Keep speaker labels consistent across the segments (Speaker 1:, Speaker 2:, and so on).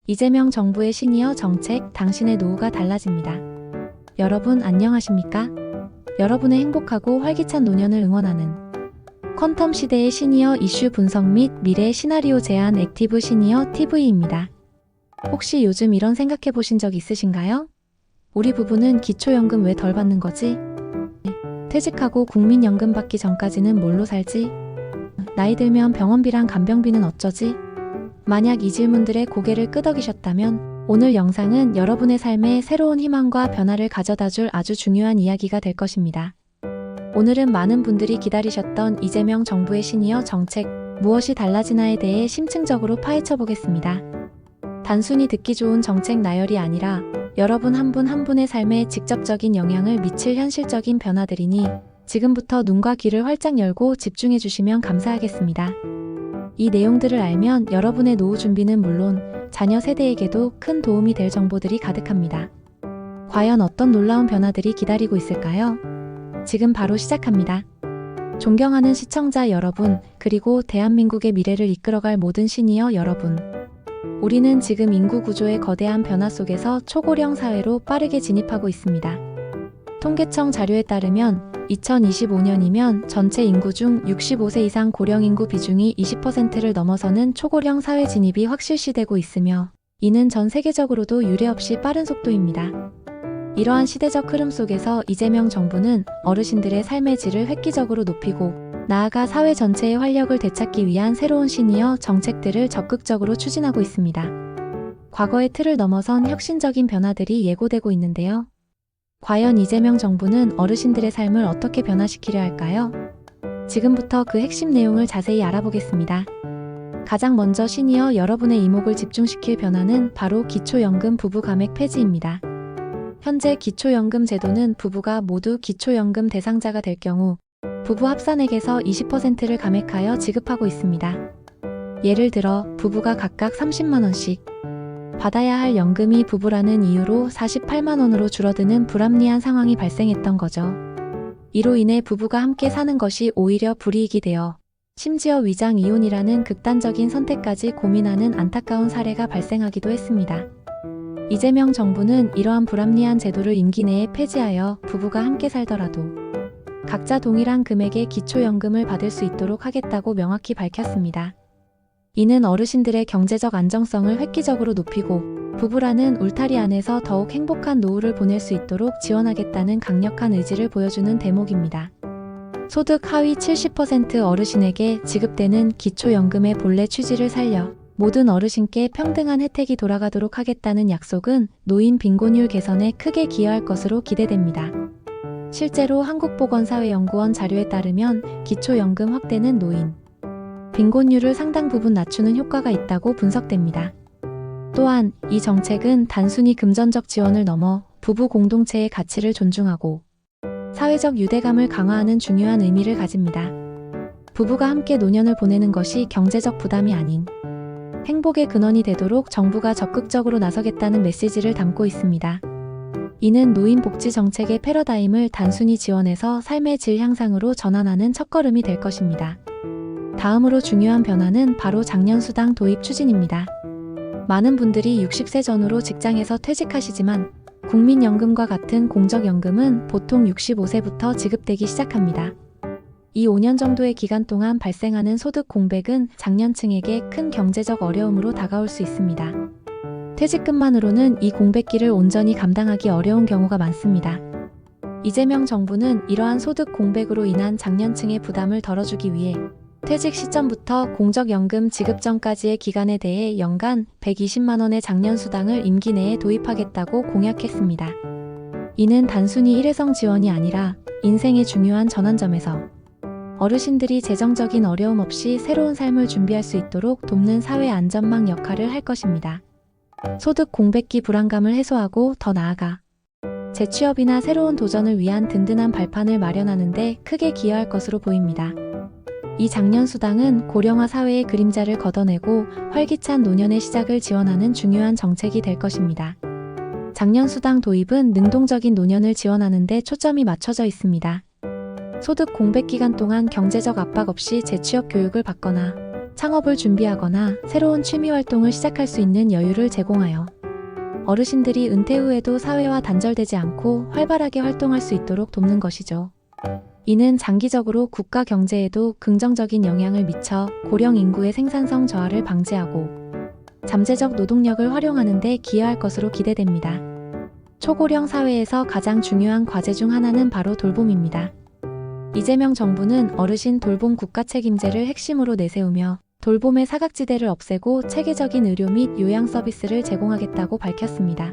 Speaker 1: 이재명 정부의 시니어 정책, 당신의 노후가 달라집니다. 여러분 안녕하십니까? 여러분의 행복하고 활기찬 노년을 응원하는 퀀텀 시대의 시니어 이슈 분석 및 미래 시나리오 제안 액티브 시니어 TV입니다. 혹시 요즘 이런 생각해 보신 적 있으신가요? 우리 부부는 기초연금 왜 덜 받는 거지? 퇴직하고 국민연금 받기 전까지는 뭘로 살지? 나이 들면 병원비랑 간병비는 어쩌지? 만약 이 질문들의 고개를 끄덕이셨다면 오늘 영상은 여러분의 삶에 새로운 희망과 변화를 가져다줄 아주 중요한 이야기가 될 것입니다. 오늘은 많은 분들이 기다리셨던 이재명 정부의 시니어 정책, 무엇이 달라지나에 대해 심층적으로 파헤쳐 보겠습니다. 단순히 듣기 좋은 정책 나열이 아니라 여러분 한 분 한 분의 삶에 직접적인 영향을 미칠 현실적인 변화들이니 지금부터 눈과 귀를 활짝 열고 집중해 주시면 감사하겠습니다. 이 내용들을 알면 여러분의 노후 준비는 물론 자녀 세대에게도 큰 도움이 될 정보들이 가득합니다. 과연 어떤 놀라운 변화들이 기다리고 있을까요? 지금 바로 시작합니다. 존경하는 시청자 여러분, 그리고 대한민국의 미래를 이끌어갈 모든 시니어 여러분. 우리는 지금 인구 구조의 거대한 변화 속에서 초고령 사회로 빠르게 진입하고 있습니다. 통계청 자료에 따르면 2025년이면 전체 인구 중 65세 이상 고령 인구 비중이 20%를 넘어서는 초고령 사회 진입이 확실시되고 있으며 이는 전 세계적으로도 유례없이 빠른 속도입니다. 이러한 시대적 흐름 속에서 이재명 정부는 어르신들의 삶의 질을 획기적으로 높이고 나아가 사회 전체의 활력을 되찾기 위한 새로운 시니어 정책들을 적극적으로 추진하고 있습니다. 과거의 틀을 넘어선 혁신적인 변화들이 예고되고 있는데요. 과연 이재명 정부는 어르신들의 삶을 어떻게 변화시키려 할까요? 지금부터 그 핵심 내용을 자세히 알아보겠습니다. 가장 먼저 시니어 여러분의 이목을 집중시킬 변화는 바로 기초연금 부부 감액 폐지입니다. 현재 기초연금 제도는 부부가 모두 기초연금 대상자가 될 경우 부부 합산액에서 20%를 감액하여 지급하고 있습니다. 예를 들어 부부가 각각 30만 원씩 받아야 할 연금이 부부라는 이유로 48만 원으로 줄어드는 불합리한 상황이 발생했던 거죠. 이로 인해 부부가 함께 사는 것이 오히려 불이익이 되어 심지어 위장 이혼이라는 극단적인 선택까지 고민하는 안타까운 사례가 발생하기도 했습니다. 이재명 정부는 이러한 불합리한 제도를 임기 내에 폐지하여 부부가 함께 살더라도 각자 동일한 금액의 기초연금을 받을 수 있도록 하겠다고 명확히 밝혔습니다. 이는 어르신들의 경제적 안정성을 획기적으로 높이고 부부라는 울타리 안에서 더욱 행복한 노후를 보낼 수 있도록 지원하겠다는 강력한 의지를 보여주는 대목입니다. 소득 하위 70% 어르신에게 지급되는 기초연금의 본래 취지를 살려 모든 어르신께 평등한 혜택이 돌아가도록 하겠다는 약속은 노인 빈곤율 개선에 크게 기여할 것으로 기대됩니다. 실제로 한국보건사회연구원 자료에 따르면 기초연금 확대는 노인 빈곤율을 상당 부분 낮추는 효과가 있다고 분석됩니다. 또한 이 정책은 단순히 금전적 지원을 넘어 부부 공동체의 가치를 존중하고 사회적 유대감을 강화하는 중요한 의미를 가집니다. 부부가 함께 노년을 보내는 것이 경제적 부담이 아닌 행복의 근원이 되도록 정부가 적극적으로 나서겠다는 메시지를 담고 있습니다. 이는 노인 복지 정책의 패러다임을 단순히 지원해서 삶의 질 향상으로 전환하는 첫걸음이 될 것입니다. 다음으로 중요한 변화는 바로 장년수당 도입 추진입니다. 많은 분들이 60세 전후로 직장에서 퇴직하시지만 국민연금과 같은 공적연금은 보통 65세부터 지급되기 시작합니다. 이 5년 정도의 기간 동안 발생하는 소득 공백은 장년층에게 큰 경제적 어려움으로 다가올 수 있습니다. 퇴직금만으로는 이 공백기를 온전히 감당하기 어려운 경우가 많습니다. 이재명 정부는 이러한 소득 공백으로 인한 장년층의 부담을 덜어주기 위해 퇴직 시점부터 공적연금 지급 전까지의 기간에 대해 연간 120만 원의 장년수당을 임기 내에 도입하겠다고 공약했습니다. 이는 단순히 일회성 지원이 아니라 인생의 중요한 전환점에서 어르신들이 재정적인 어려움 없이 새로운 삶을 준비할 수 있도록 돕는 사회 안전망 역할을 할 것입니다. 소득 공백기 불안감을 해소하고 더 나아가 재취업이나 새로운 도전을 위한 든든한 발판을 마련하는 데 크게 기여할 것으로 보입니다. 이 장년수당은 고령화 사회의 그림자를 걷어내고 활기찬 노년의 시작을 지원하는 중요한 정책이 될 것입니다. 장년수당 도입은 능동적인 노년을 지원하는 데 초점이 맞춰져 있습니다. 소득 공백 기간 동안 경제적 압박 없이 재취업 교육을 받거나 창업을 준비하거나 새로운 취미 활동을 시작할 수 있는 여유를 제공하여 어르신들이 은퇴 후에도 사회와 단절되지 않고 활발하게 활동할 수 있도록 돕는 것이죠. 이는 장기적으로 국가 경제에도 긍정적인 영향을 미쳐 고령 인구의 생산성 저하를 방지하고 잠재적 노동력을 활용하는 데 기여할 것으로 기대됩니다. 초고령 사회에서 가장 중요한 과제 중 하나는 바로 돌봄입니다. 이재명 정부는 어르신 돌봄 국가 책임제를 핵심으로 내세우며 돌봄의 사각지대를 없애고 체계적인 의료 및 요양 서비스를 제공하겠다고 밝혔습니다.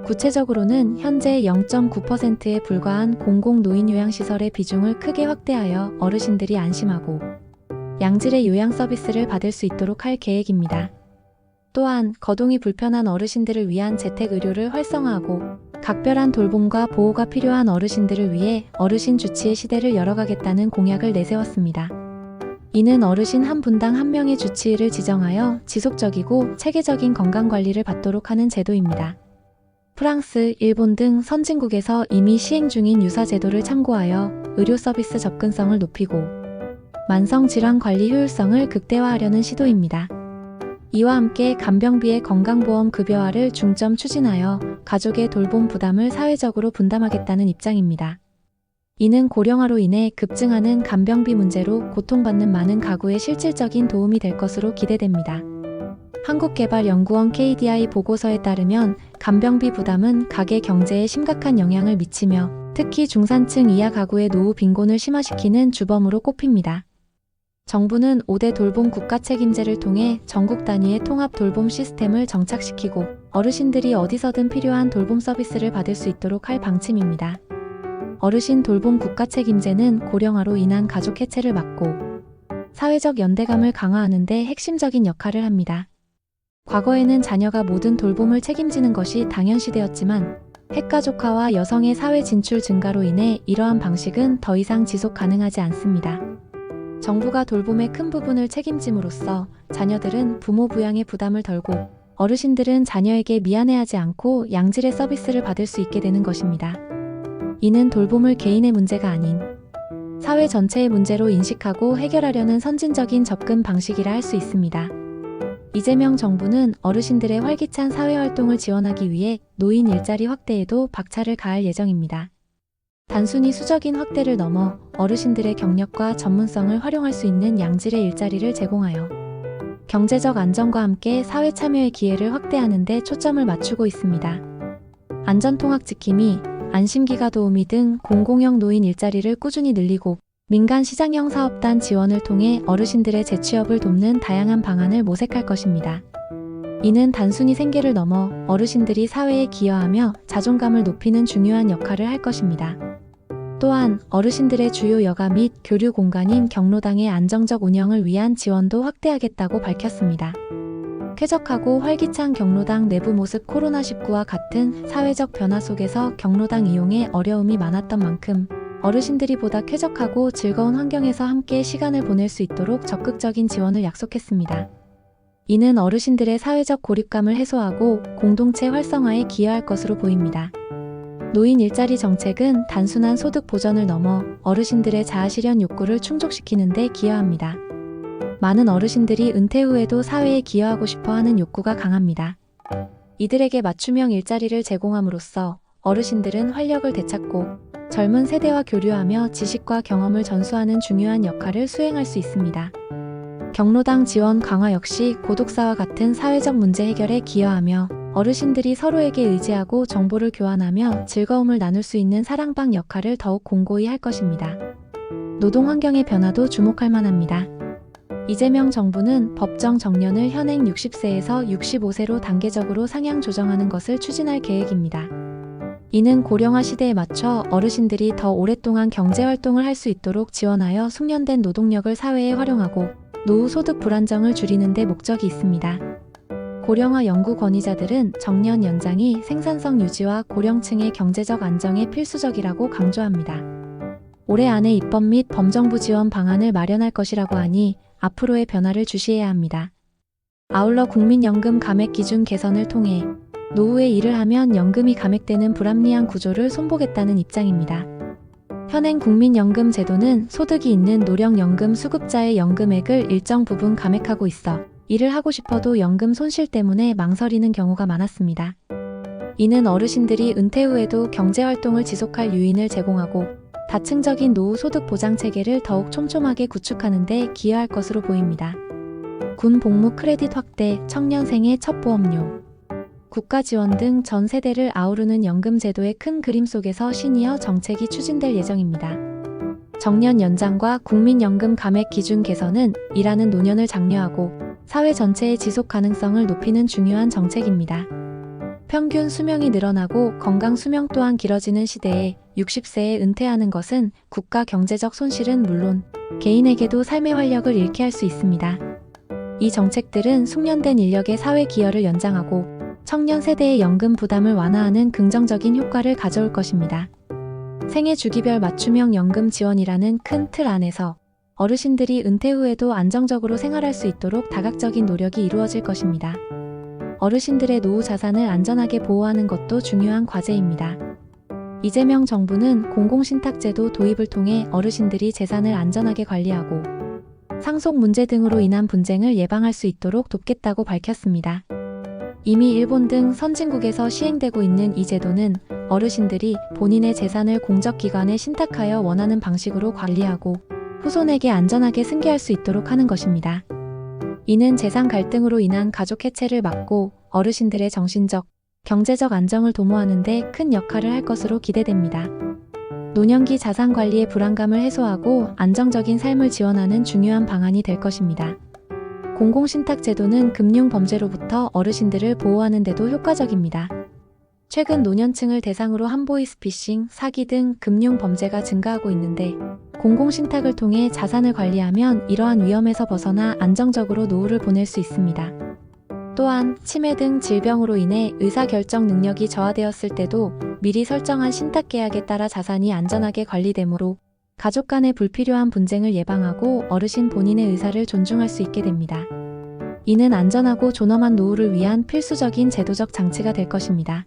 Speaker 1: 구체적으로는 현재 0.9%에 불과한 공공노인요양시설의 비중을 크게 확대하여 어르신들이 안심하고 양질의 요양 서비스를 받을 수 있도록 할 계획입니다. 또한 거동이 불편한 어르신들을 위한 재택의료를 활성화하고 각별한 돌봄과 보호가 필요한 어르신들을 위해 어르신 주치의 시대를 열어가겠다는 공약을 내세웠습니다. 이는 어르신 한 분당 한 명의 주치의를 지정하여 지속적이고 체계적인 건강관리를 받도록 하는 제도입니다. 프랑스, 일본 등 선진국에서 이미 시행 중인 유사 제도를 참고하여 의료 서비스 접근성을 높이고 만성질환 관리 효율성을 극대화하려는 시도입니다. 이와 함께 간병비의 건강보험 급여화를 중점 추진하여 가족의 돌봄 부담을 사회적으로 분담하겠다는 입장입니다. 이는 고령화로 인해 급증하는 간병비 문제로 고통받는 많은 가구에 실질적인 도움이 될 것으로 기대됩니다. 한국개발연구원 KDI 보고서에 따르면 간병비 부담은 가계 경제에 심각한 영향을 미치며 특히 중산층 이하 가구의 노후 빈곤을 심화시키는 주범으로 꼽힙니다. 정부는 5대 돌봄 국가 책임제를 통해 전국 단위의 통합 돌봄 시스템을 정착시키고 어르신들이 어디서든 필요한 돌봄 서비스를 받을 수 있도록 할 방침입니다. 어르신 돌봄 국가 책임제는 고령화로 인한 가족 해체를 막고 사회적 연대감을 강화하는 데 핵심적인 역할을 합니다. 과거에는 자녀가 모든 돌봄을 책임지는 것이 당연시되었지만 핵가족화와 여성의 사회 진출 증가로 인해 이러한 방식은 더 이상 지속 가능하지 않습니다. 정부가 돌봄의 큰 부분을 책임짐으로써 자녀들은 부모 부양의 부담을 덜고 어르신들은 자녀에게 미안해하지 않고 양질의 서비스를 받을 수 있게 되는 것입니다. 이는 돌봄을 개인의 문제가 아닌 사회 전체의 문제로 인식하고 해결하려는 선진적인 접근 방식이라 할 수 있습니다. 이재명 정부는 어르신들의 활기찬 사회활동을 지원하기 위해 노인 일자리 확대에도 박차를 가할 예정입니다. 단순히 수적인 확대를 넘어 어르신들의 경력과 전문성을 활용할 수 있는 양질의 일자리를 제공하여 경제적 안정과 함께 사회 참여의 기회를 확대하는 데 초점을 맞추고 있습니다. 안전통학지킴이, 안심기가 도우미 등 공공형 노인 일자리를 꾸준히 늘리고 민간 시장형 사업단 지원을 통해 어르신들의 재취업을 돕는 다양한 방안을 모색할 것입니다. 이는 단순히 생계를 넘어 어르신들이 사회에 기여하며 자존감을 높이는 중요한 역할을 할 것입니다. 또한 어르신들의 주요 여가 및 교류 공간인 경로당의 안정적 운영을 위한 지원도 확대하겠다고 밝혔습니다. 쾌적하고 활기찬 경로당 내부 모습 코로나19와 같은 사회적 변화 속에서 경로당 이용에 어려움이 많았던 만큼 어르신들이 보다 쾌적하고 즐거운 환경에서 함께 시간을 보낼 수 있도록 적극적인 지원을 약속했습니다. 이는 어르신들의 사회적 고립감을 해소하고 공동체 활성화에 기여할 것으로 보입니다. 노인 일자리 정책은 단순한 소득 보전을 넘어 어르신들의 자아실현 욕구를 충족시키는 데 기여합니다. 많은 어르신들이 은퇴 후에도 사회에 기여하고 싶어하는 욕구가 강합니다. 이들에게 맞춤형 일자리를 제공함으로써 어르신들은 활력을 되찾고 젊은 세대와 교류하며 지식과 경험을 전수하는 중요한 역할을 수행할 수 있습니다. 경로당 지원 강화 역시 고독사와 같은 사회적 문제 해결에 기여하며 어르신들이 서로에게 의지하고 정보를 교환하며 즐거움을 나눌 수 있는 사랑방 역할을 더욱 공고히 할 것입니다. 노동 환경의 변화도 주목할 만합니다. 이재명 정부는 법정 정년을 현행 60세에서 65세로 단계적으로 상향 조정하는 것을 추진할 계획입니다. 이는 고령화 시대에 맞춰 어르신들이 더 오랫동안 경제활동을 할 수 있도록 지원하여 숙련된 노동력을 사회에 활용하고 노후 소득 불안정을 줄이는 데 목적이 있습니다. 고령화 연구 권위자들은 정년 연장이 생산성 유지와 고령층의 경제적 안정에 필수적이라고 강조합니다. 올해 안에 입법 및 범정부 지원 방안을 마련할 것이라고 하니 앞으로의 변화를 주시해야 합니다. 아울러 국민연금 감액 기준 개선을 통해 노후에 일을 하면 연금이 감액되는 불합리한 구조를 손보겠다는 입장입니다. 현행 국민연금 제도는 소득이 있는 노령연금 수급자의 연금액을 일정 부분 감액하고 있어 일을 하고 싶어도 연금 손실 때문에 망설이는 경우가 많았습니다. 이는 어르신들이 은퇴 후에도 경제활동을 지속할 유인을 제공하고 다층적인 노후 소득 보장 체계를 더욱 촘촘하게 구축하는 데 기여할 것으로 보입니다. 군 복무 크레딧 확대, 청년 생애 첫 보험료, 국가 지원 등 전 세대를 아우르는 연금 제도의 큰 그림 속에서 시니어 정책이 추진될 예정입니다. 정년 연장과 국민연금 감액 기준 개선은 일하는 노년을 장려하고 사회 전체의 지속 가능성을 높이는 중요한 정책입니다. 평균 수명이 늘어나고 건강 수명 또한 길어지는 시대에 60세에 은퇴하는 것은 국가 경제적 손실은 물론 개인에게도 삶의 활력을 잃게 할 수 있습니다. 이 정책들은 숙련된 인력의 사회 기여를 연장하고 청년 세대의 연금 부담을 완화하는 긍정적인 효과를 가져올 것입니다. 생애 주기별 맞춤형 연금 지원이라는 큰 틀 안에서 어르신들이 은퇴 후에도 안정적으로 생활할 수 있도록 다각적인 노력이 이루어질 것입니다. 어르신들의 노후 자산을 안전하게 보호하는 것도 중요한 과제입니다. 이재명 정부는 공공신탁제도 도입을 통해 어르신들이 재산을 안전하게 관리하고 상속 문제 등으로 인한 분쟁을 예방할 수 있도록 돕겠다고 밝혔습니다. 이미 일본 등 선진국에서 시행되고 있는 이 제도는 어르신들이 본인의 재산을 공적기관에 신탁하여 원하는 방식으로 관리하고 후손에게 안전하게 승계할 수 있도록 하는 것입니다. 이는 재산 갈등으로 인한 가족 해체를 막고 어르신들의 정신적, 경제적 안정을 도모하는 데 큰 역할을 할 것으로 기대됩니다. 노년기 자산 관리의 불안감을 해소하고 안정적인 삶을 지원하는 중요한 방안이 될 것입니다. 공공신탁 제도는 금융 범죄로부터 어르신들을 보호하는 데도 효과적입니다. 최근 노년층을 대상으로 한보이스피싱, 사기 등 금융 범죄가 증가하고 있는데 공공신탁을 통해 자산을 관리하면 이러한 위험에서 벗어나 안정적으로 노후를 보낼 수 있습니다. 또한 치매 등 질병으로 인해 의사결정 능력이 저하되었을 때도 미리 설정한 신탁계약에 따라 자산이 안전하게 관리되므로 가족 간의 불필요한 분쟁을 예방하고 어르신 본인의 의사를 존중할 수 있게 됩니다. 이는 안전하고 존엄한 노후를 위한 필수적인 제도적 장치가 될 것입니다.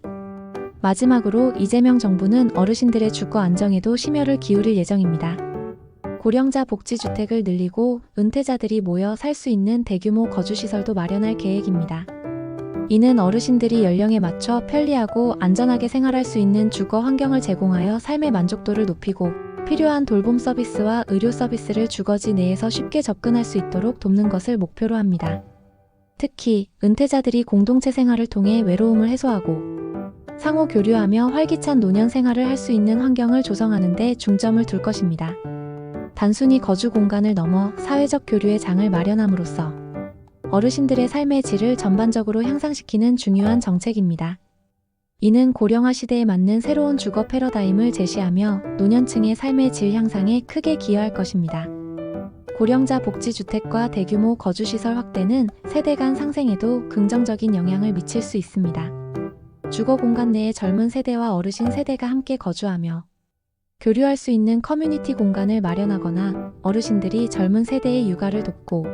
Speaker 1: 마지막으로 이재명 정부는 어르신들의 주거 안정에도 심혈을 기울일 예정입니다. 고령자 복지주택을 늘리고 은퇴자들이 모여 살 수 있는 대규모 거주시설도 마련할 계획입니다. 이는 어르신들이 연령에 맞춰 편리하고 안전하게 생활할 수 있는 주거 환경을 제공하여 삶의 만족도를 높이고 필요한 돌봄 서비스와 의료 서비스를 주거지 내에서 쉽게 접근할 수 있도록 돕는 것을 목표로 합니다. 특히 은퇴자들이 공동체 생활을 통해 외로움을 해소하고 상호 교류하며 활기찬 노년 생활을 할 수 있는 환경을 조성하는 데 중점을 둘 것입니다. 단순히 거주 공간을 넘어 사회적 교류의 장을 마련함으로써 어르신들의 삶의 질을 전반적으로 향상시키는 중요한 정책입니다. 이는 고령화 시대에 맞는 새로운 주거 패러다임을 제시하며 노년층의 삶의 질 향상에 크게 기여할 것입니다. 고령자 복지주택과 대규모 거주시설 확대는 세대 간 상생에도 긍정적인 영향을 미칠 수 있습니다. 주거 공간 내에 젊은 세대와 어르신 세대가 함께 거주하며 교류할 수 있는 커뮤니티 공간을 마련하거나 어르신들이 젊은 세대의 육아를 돕고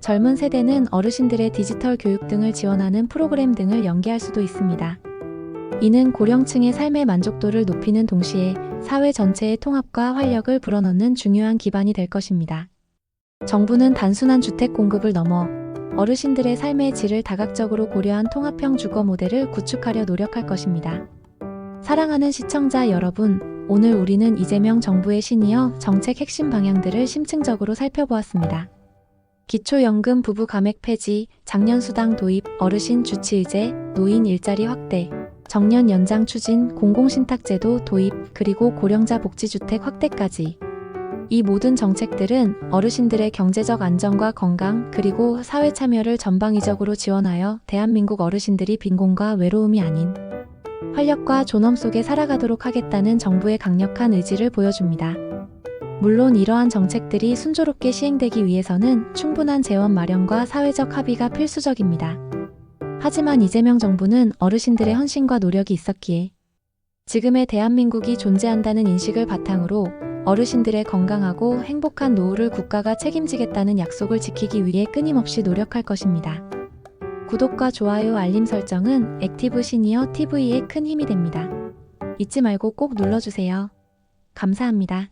Speaker 1: 젊은 세대는 어르신들의 디지털 교육 등을 지원하는 프로그램 등을 연계할 수도 있습니다. 이는 고령층의 삶의 만족도를 높이는 동시에 사회 전체의 통합과 활력을 불어넣는 중요한 기반이 될 것입니다. 정부는 단순한 주택 공급을 넘어 어르신들의 삶의 질을 다각적으로 고려한 통합형 주거 모델을 구축하려 노력할 것입니다. 사랑하는 시청자 여러분, 오늘 우리는 이재명 정부의 시니어 정책 핵심 방향들을 심층적으로 살펴보았습니다. 기초연금 부부 감액 폐지, 장년수당 도입, 어르신 주치의제, 노인 일자리 확대, 정년 연장 추진, 공공신탁제도 도입, 그리고 고령자 복지주택 확대까지. 이 모든 정책들은 어르신들의 경제적 안정과 건강, 그리고 사회 참여를 전방위적으로 지원하여 대한민국 어르신들이 빈곤과 외로움이 아닌 활력과 존엄 속에 살아가도록 하겠다는 정부의 강력한 의지를 보여줍니다. 물론 이러한 정책들이 순조롭게 시행되기 위해서는 충분한 재원 마련과 사회적 합의가 필수적입니다. 하지만 이재명 정부는 어르신들의 헌신과 노력이 있었기에 지금의 대한민국이 존재한다는 인식을 바탕으로 어르신들의 건강하고 행복한 노후를 국가가 책임지겠다는 약속을 지키기 위해 끊임없이 노력할 것입니다. 구독과 좋아요, 알림 설정은 액티브 시니어 TV에 큰 힘이 됩니다. 잊지 말고 꼭 눌러주세요. 감사합니다.